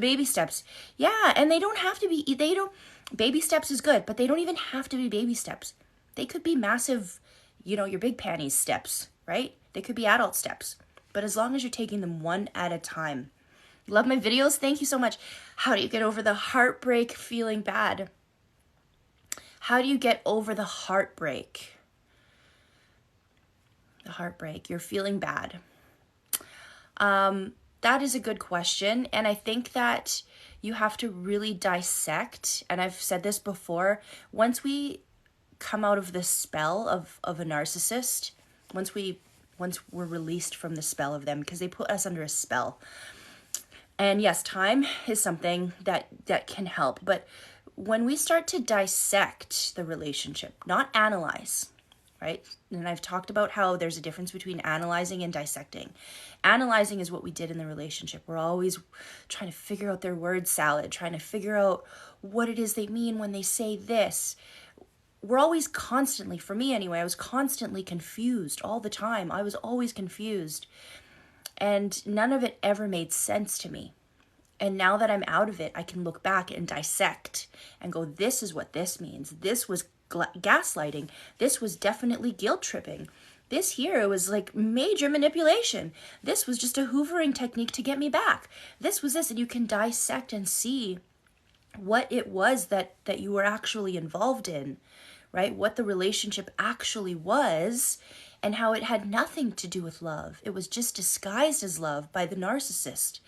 baby steps. Yeah, and they don't have to be, baby steps is good, but they don't even have to be baby steps. They could be massive, your big panties steps, right? They could be adult steps. But as long as you're taking them one at a time. Love my videos. Thank you so much. How do you get over the heartbreak feeling bad? How do you get over the heartbreak? The heartbreak. You're feeling bad. That is a good question. And I think that you have to really dissect. And I've said this before. Once we come out of the spell of a narcissist, once we're released from the spell of them, because they put us under a spell. And yes, time is something that can help. But when we start to dissect the relationship, not analyze, right? And I've talked about how there's a difference between analyzing and dissecting. Analyzing is what we did in the relationship. We're always trying to figure out their word salad, trying to figure out what it is they mean when they say this. We're always constantly, for me anyway, I was constantly confused all the time. I was always confused. And none of it ever made sense to me. And now that I'm out of it, I can look back and dissect and go, this is what this means. This was gaslighting. This was definitely guilt tripping. This here was like major manipulation. This was just a hoovering technique to get me back. This was this. And you can dissect and see what it was that you were actually involved in, right? What the relationship actually was and how it had nothing to do with love. It was just disguised as love by the narcissist.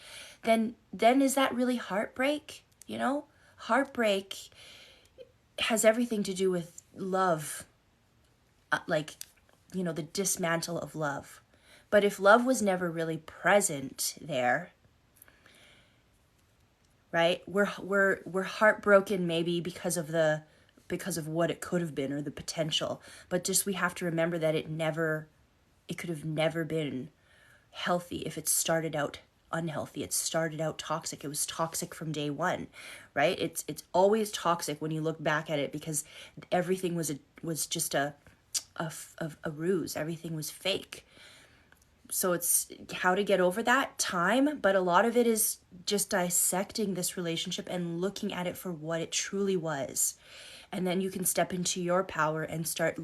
Then is that really heartbreak? Heartbreak has everything to do with love, the dismantle of love. But if love was never really present there, right? We're heartbroken maybe because of what it could have been or the potential. But just we have to remember that it could have never been healthy if it started out unhealthy. It started out toxic. It was toxic from day one, right? It's always toxic when you look back at it because everything was just a ruse. Everything was fake. So it's how to get over that time, but a lot of it is just dissecting this relationship and looking at it for what it truly was. And then you can step into your power and start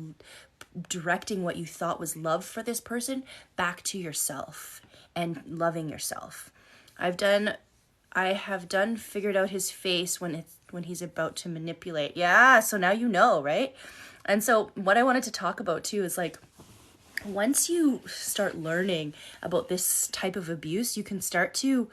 directing what you thought was love for this person back to yourself and loving yourself. I have figured out his face when he's about to manipulate. Yeah, so now you know, right? And so what I wanted to talk about too is like, once you start learning about this type of abuse, you can start to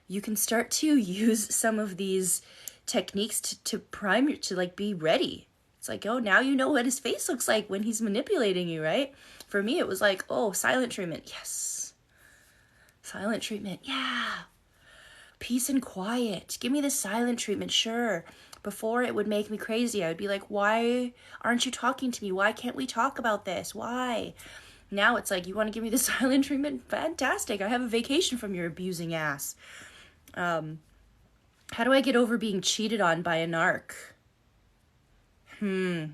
use some of these techniques to prime you, to like be ready. It's like, oh, now you know what his face looks like when he's manipulating you, right? For me, it was like, oh, silent treatment. Yes. Silent treatment. Yeah. Peace and quiet. Give me the silent treatment. Sure. Before it would make me crazy. I would be like, why aren't you talking to me? Why can't we talk about this? Why? Now it's like, you want to give me the silent treatment? Fantastic. I have a vacation from your abusing ass. How do I get over being cheated on by a narc?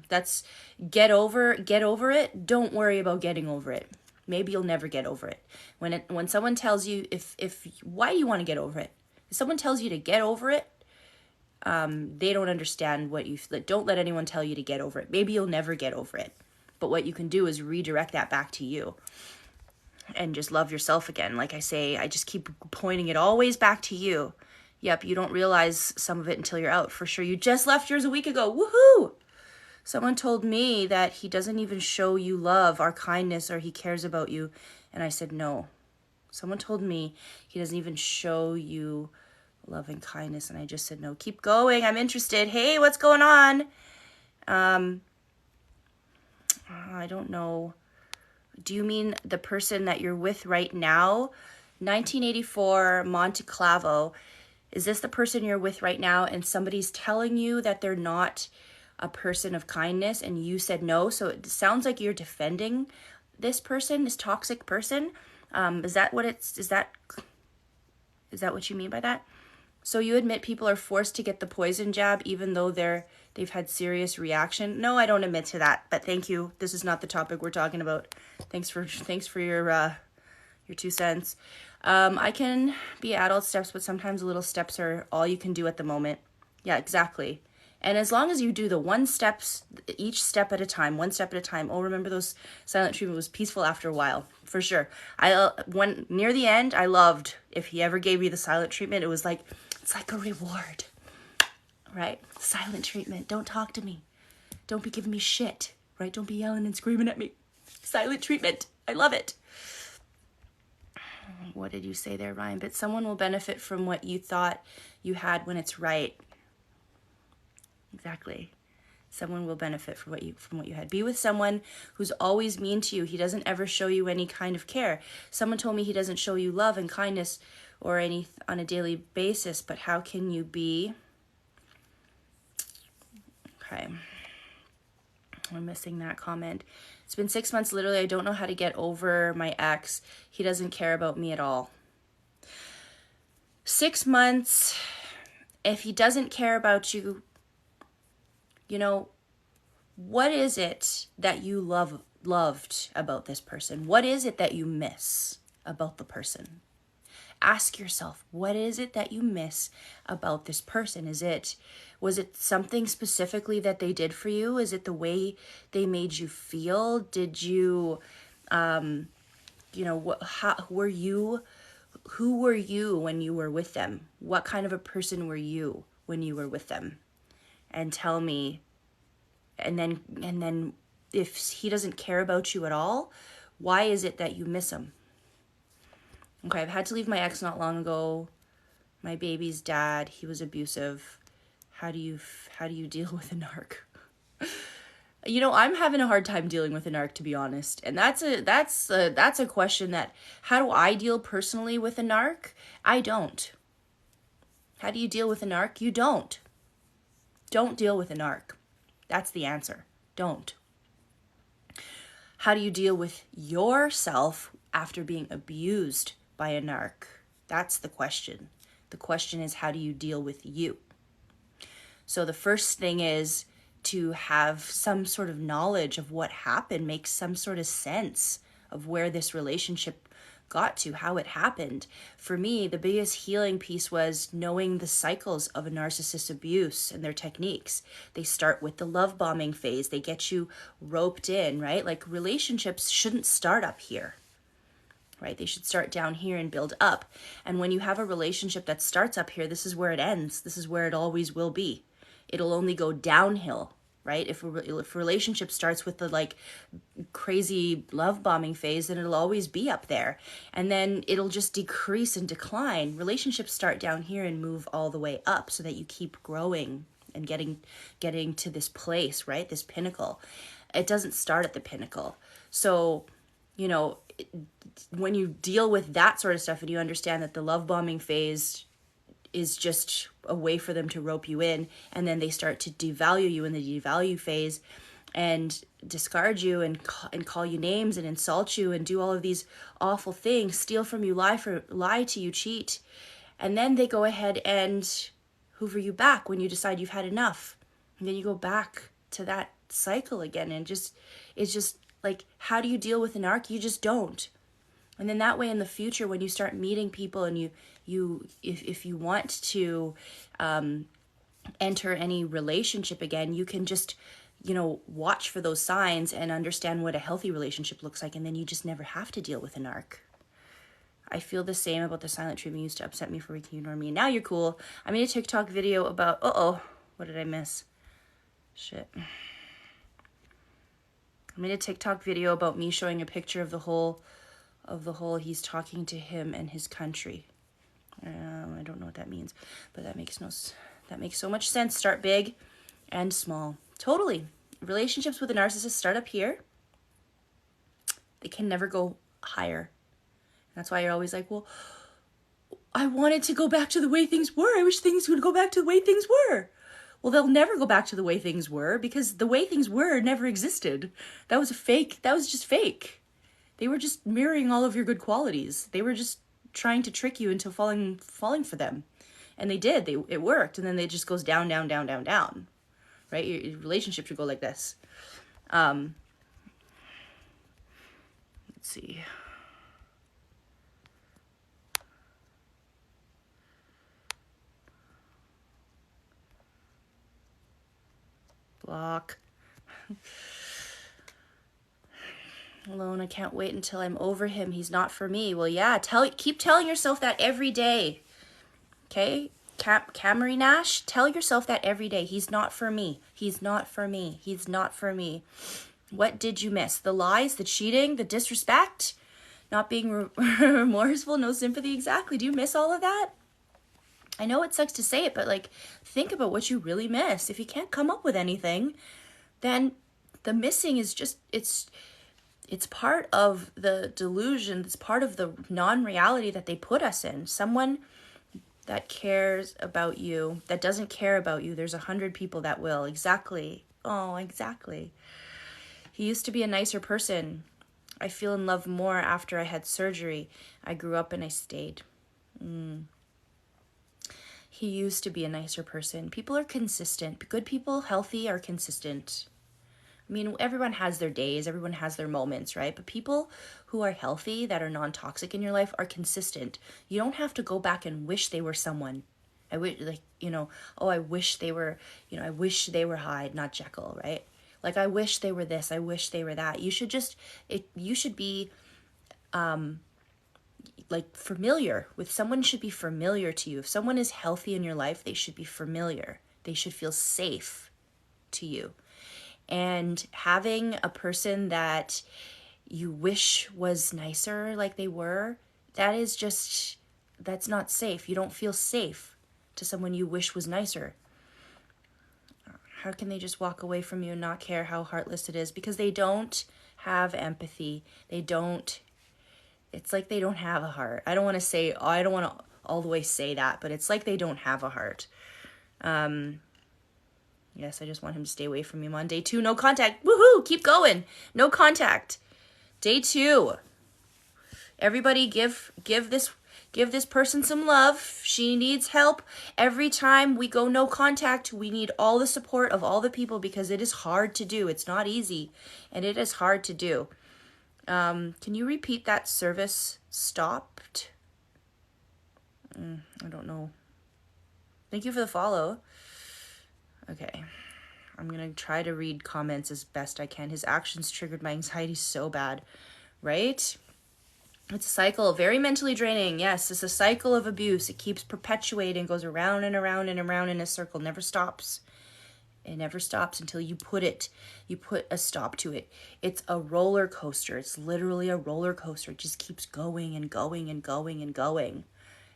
That's get over it. Don't worry about getting over it. Maybe you'll never get over it. When someone tells you why do you want to get over it? If someone tells you to get over it, they don't understand don't let anyone tell you to get over it. Maybe you'll never get over it. But what you can do is redirect that back to you and just love yourself again. Like I say, I just keep pointing it always back to you. Yep, you don't realize some of it until you're out. For sure, you just left yours a week ago. Woohoo! Someone told me that he doesn't even show you love or kindness or he cares about you. And I said, no. Someone told me he doesn't even show you love and kindness. And I just said, no, keep going. I'm interested. Hey, what's going on? I don't know. Do you mean the person that you're with right now? 1984 Monte Clavo. Is this the person you're with right now and somebody's telling you that they're not a person of kindness and you said no? So it sounds like you're defending this person, this toxic person. Is that what you mean by that? So you admit people are forced to get the poison jab even though they've had serious reaction? No, I don't admit to that, but thank you. This is not the topic we're talking about. Thanks for your 2 cents. I can be adult steps, but sometimes little steps are all you can do at the moment. Yeah, exactly. And as long as you do the each step at a time, one step at a time. Oh, remember those silent treatment was peaceful after a while, for sure. When near the end, I loved if he ever gave me the silent treatment. It was like, it's like a reward, right? Silent treatment. Don't talk to me. Don't be giving me shit, right? Don't be yelling and screaming at me. Silent treatment. I love it. What did you say there, Ryan? But someone will benefit from what you thought you had when it's right. Exactly. Someone will benefit from what you had. Be with someone who's always mean to you. He doesn't ever show you any kind of care. Someone told me he doesn't show you love and kindness or any on a daily basis, but how can you be? Okay. I'm missing that comment. It's been 6 months, literally. I don't know how to get over my ex. He doesn't care about me at all. 6 months, if he doesn't care about you, you know, what is it that you loved about this person? What is it that you miss about the person? Ask yourself, what is it that you miss about this person? Was it something specifically that they did for you? Is it the way they made you feel? Did you, who were you when you were with them? What kind of a person were you when you were with them? And tell me, and then if he doesn't care about you at all, why is it that you miss him? Okay, I've had to leave my ex not long ago. My baby's dad, he was abusive. How do you deal with a narc? I'm having a hard time dealing with a narc, to be honest. And that's a question that, how do I deal personally with a narc? I don't. How do you deal with a narc? You don't. Don't deal with a narc. That's the answer. Don't. How do you deal with yourself after being abused by a narc? That's the question. The question is, how do you deal with you? So the first thing is to have some sort of knowledge of what happened, make some sort of sense of where this relationship got to, how it happened. For me, the biggest healing piece was knowing the cycles of a narcissist abuse and their techniques. They start with the love bombing phase. They get you roped in, right? Like, relationships shouldn't start up here, right? They should start down here and build up. And when you have a relationship that starts up here, this is where it ends. This is where it always will be. It'll only go downhill, right? If a relationship starts with the crazy love bombing phase, then it'll always be up there. And then it'll just decrease and decline. Relationships start down here and move all the way up so that you keep growing and getting to this place, right? This pinnacle. It doesn't start at the pinnacle. So, when you deal with that sort of stuff and you understand that the love bombing phase is just a way for them to rope you in, and then they start to devalue you in the devalue phase and discard you and call you names and insult you and do all of these awful things, steal from you, lie to you, cheat, and then they go ahead and hoover you back when you decide you've had enough, and then you go back to that cycle again. And it's just like, how do you deal with an narc? You just don't. And then that way in the future, when you start meeting people and if you want to enter any relationship again, you can just, watch for those signs and understand what a healthy relationship looks like. And then you just never have to deal with a narc. I feel the same about the silent treatment used to upset me for making you ignore me. And now you're cool. I made a TikTok video about, what did I miss? Shit. I made a TikTok video about me showing a picture of the whole he's talking to him and his country. I don't know what that means, but that makes so much sense. Start big and small. Totally. Relationships with a narcissist start up here. They can never go higher. That's why you're always like, well, I wanted to go back to the way things were. I wish things would go back to the way things were. Well, they'll never go back to the way things were because the way things were never existed. That was just fake. They were just mirroring all of your good qualities. They were just trying to trick you into falling for them. And they did. It worked. And then it just goes down, down, down, down, down. Right? Your relationship should go like this. Let's see. Block. Alone, I can't wait until I'm over him. He's not for me. Well, yeah, keep telling yourself that every day. Okay? Camry Nash, tell yourself that every day. He's not for me. He's not for me. He's not for me. What did you miss? The lies, the cheating, the disrespect, not being remorseful, no sympathy. Exactly. Do you miss all of that? I know it sucks to say it, but like, think about what you really miss. If you can't come up with anything, then the missing is just, it's part of the delusion. It's part of the non-reality that they put us in. Someone that cares about you, that doesn't care about you, there's 100 people that will. Exactly. Oh, exactly. He used to be a nicer person. I feel in love more after I had surgery. I grew up and I stayed. He used to be a nicer person. People are consistent. Good people, healthy, are consistent. I mean, everyone has their days, everyone has their moments, right? But people who are healthy, that are non-toxic in your life, are consistent. You don't have to go back and wish they were someone. I wish, like, I wish they were, I wish they were Hyde, not Jekyll, right? Like, I wish they were this, I wish they were that. You should be, like, familiar with someone. Should be familiar to you. If someone is healthy in your life, they should be familiar. They should feel safe to you. And having a person that you wish was nicer like they were, that's not safe. You don't feel safe to someone you wish was nicer. How can they just walk away from you and not care how heartless it is? Because they don't have empathy. It's like they don't have a heart. I don't want to all the way say that, but it's like they don't have a heart. Yes, I just want him to stay away from me. I'm on day 2, no contact. Woohoo! Keep going. No contact. Day 2. Everybody give this person some love. She needs help. Every time we go no contact, we need all the support of all the people, because it is hard to do. It's not easy, and it is hard to do. Can you repeat that? Service stopped? I don't know. Thank you for the follow. Okay, I'm going to try to read comments as best I can. His actions triggered my anxiety so bad, right? It's a cycle, very mentally draining. Yes, it's a cycle of abuse. It keeps perpetuating, goes around and around and around in a circle, never stops. It never stops until you put a stop to it. It's a roller coaster. It's literally a roller coaster. It just keeps going and going and going and going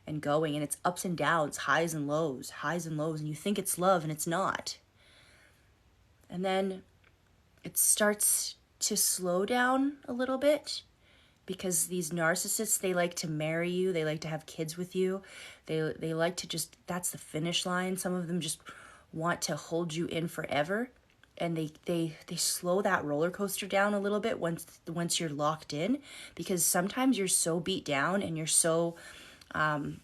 and going, and it's ups and downs, highs and lows, and you think it's love, and it's not. And then it starts to slow down a little bit, because these narcissists, they like to marry you, they like to have kids with you, they like to just, that's the finish line. Some of them just want to hold you in forever, and they slow that roller coaster down a little bit once you're locked in, because sometimes you're so beat down and you're so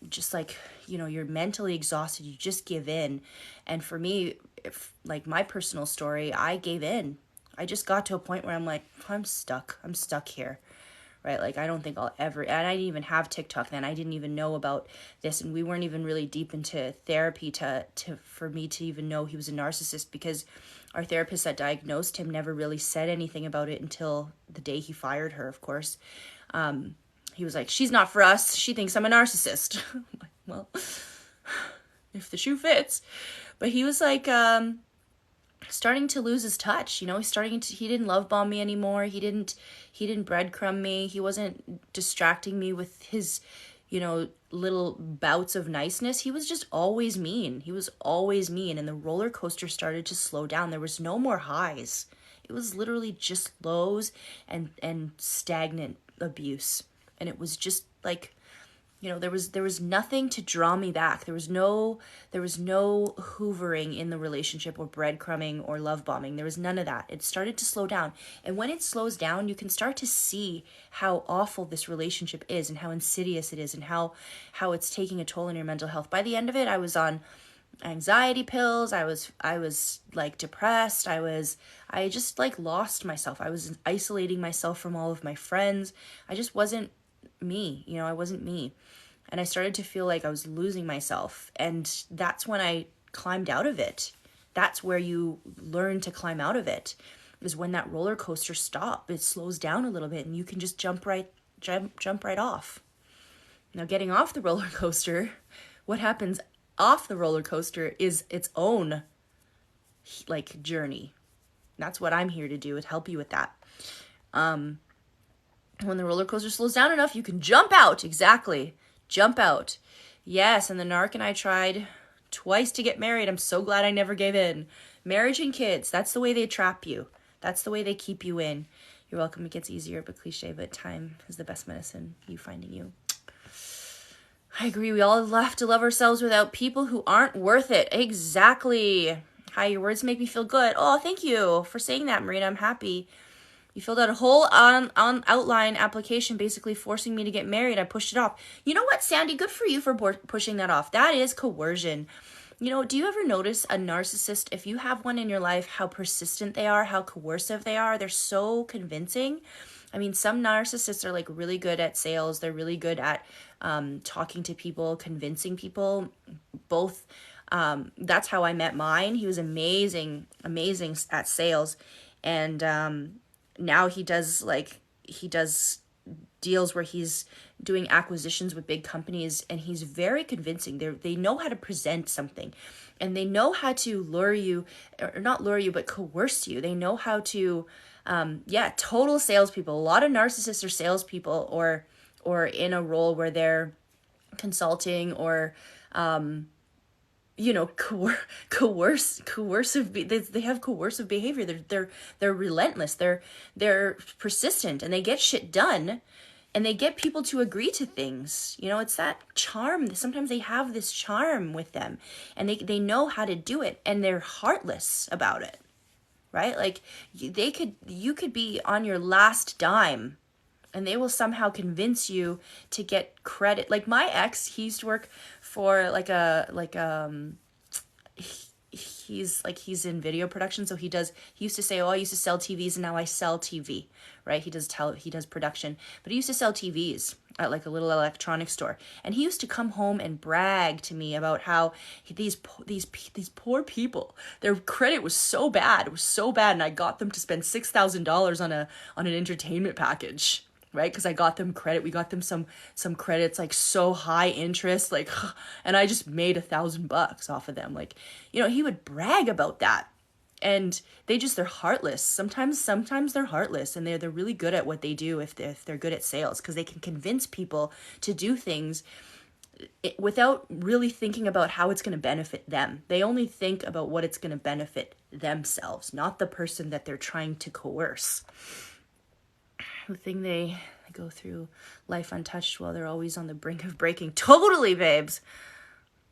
just like, you're mentally exhausted, you just give in. And for me, like my personal story, I gave in. I just got to a point where I'm like, I'm stuck here, right? Like, I don't think I'll ever, and I didn't even have TikTok then. I didn't even know about this, and we weren't even really deep into therapy for me to even know he was a narcissist, because our therapist that diagnosed him never really said anything about it until the day he fired her, of course. He was like, she's not for us. She thinks I'm a narcissist. I'm like, well, if the shoe fits. But he was like, starting to lose his touch. He didn't love bomb me anymore. He didn't breadcrumb me. He wasn't distracting me with his, little bouts of niceness. He was just always mean. And the roller coaster started to slow down. There was no more highs. It was literally just lows and stagnant abuse. And it was just like, there was nothing to draw me back. There was no hoovering in the relationship, or breadcrumbing, or love bombing. There was none of that. It started to slow down. And when it slows down, you can start to see how awful this relationship is, and how insidious it is, and how it's taking a toll on your mental health. By the end of it, I was on anxiety pills. I was like depressed. I just like lost myself. I was isolating myself from all of my friends. I just wasn't me. I wasn't me. And I started to feel like I was losing myself. And that's when I climbed out of it. that's where you learn to climb out of it, is when that roller coaster stops. It slows down a little bit and you can just jump right off. Now, getting off the roller coaster, what happens off the roller coaster is its own like journey. That's what I'm here to do, is help you with that. When the roller coaster slows down enough, you can jump out. Exactly. Jump out. Yes, and the narc and I tried twice to get married. I'm so glad I never gave in. Marriage and kids, that's the way they trap you. That's the way they keep you in. You're welcome. It gets easier, but cliche, but time is the best medicine. You finding you. I agree. We all have to love ourselves without people who aren't worth it. Exactly. Hi, your words make me feel good. Oh, thank you for saying that, Marina. I'm happy. You filled out a whole on outline application basically forcing me to get married. I pushed it off. You know what, Sandy? Good for you for pushing that off. That is coercion. You know, do you ever notice a narcissist, if you have one in your life, how persistent they are, how coercive they are? They're so convincing. I mean, some narcissists are like really good at sales. They're really good at talking to people, convincing people. Both. That's how I met mine. He was amazing at sales. And now he does deals where he's doing acquisitions with big companies, and he's very convincing. They know how to present something, and they know how to lure you, or not lure you, but coerce you. They know how to, total salespeople. A lot of narcissists are salespeople, or in a role where they're consulting, or coercive. They have coercive behavior. They're relentless. They're persistent, and they get shit done, and they get people to agree to things. You know, it's that charm. Sometimes they have this charm with them, and they know how to do it, and they're heartless about it, right? Like you could be on your last dime, and they will somehow convince you to get credit. Like my ex, he used to work for he's in video production. So he used to say, oh, I used to sell TVs and now I sell TV, right? He does production, but he used to sell TVs at like a little electronics store. And he used to come home and brag to me about how these poor people, their credit was so bad. It was so bad. And I got them to spend $6,000 on an entertainment package. Right? Because I got them credit. We got them some credits, like so high interest, like, and I just made $1,000 off of them. Like, you know, he would brag about that, and they're heartless. Sometimes they're heartless, and they're really good at what they do if they're good at sales, because they can convince people to do things without really thinking about how it's going to benefit them. They only think about what it's going to benefit themselves, not the person that they're trying to coerce. The thing they go through life untouched while they're always on the brink of breaking. Totally, babes.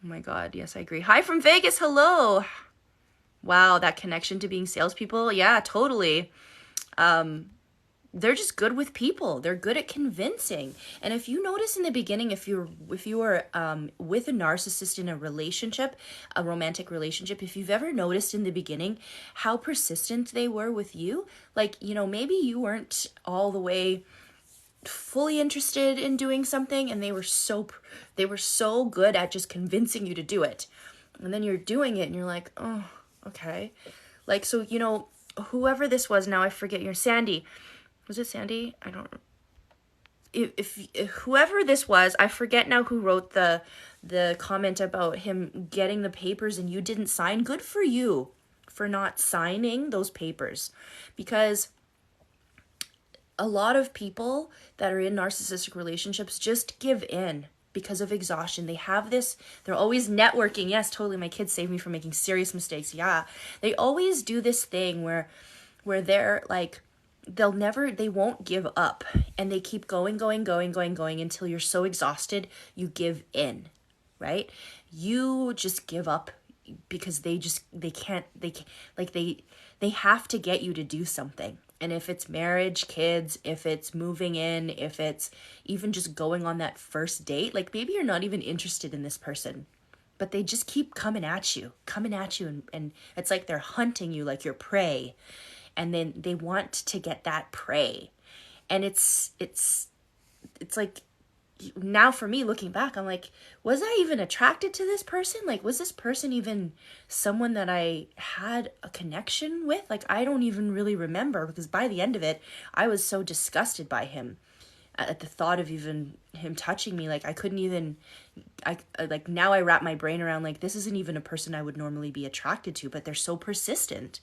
Oh my God. Yes, I agree. Hi from Vegas. Hello. Wow, that connection to being salespeople. Yeah, totally. They're just good with people. They're good at convincing. And if you notice in the beginning, if you were with a narcissist in a relationship, a romantic relationship, if you've ever noticed in the beginning how persistent they were with you, like, you know, maybe you weren't all the way fully interested in doing something, and they were so good at just convincing you to do it. And then you're doing it and you're like, oh, okay. Like, so, you know, whoever this was, now I forget your Sandy. Was it Sandy? I don't know. If whoever this was, I forget now who wrote the comment about him getting the papers and you didn't sign. Good for you for not signing those papers, because a lot of people that are in narcissistic relationships just give in because of exhaustion. They have this, they're always networking. Yes, totally. My kids saved me from making serious mistakes. Yeah. They always do this thing where they're like, they won't give up, and they keep going until you're so exhausted, you give in, right? You just give up because they have to get you to do something. And if it's marriage, kids, if it's moving in, if it's even just going on that first date, like maybe you're not even interested in this person, but they just keep coming at you, and it's like they're hunting you like your prey. And then they want to get that prey. And it's like now for me looking back, I'm like, was I even attracted to this person? Like, was this person even someone that I had a connection with? Like, I don't even really remember, because by the end of it, I was so disgusted by him at the thought of even him touching me. Like, I couldn't even, like, now I wrap my brain around, like, this isn't even a person I would normally be attracted to, but they're so persistent.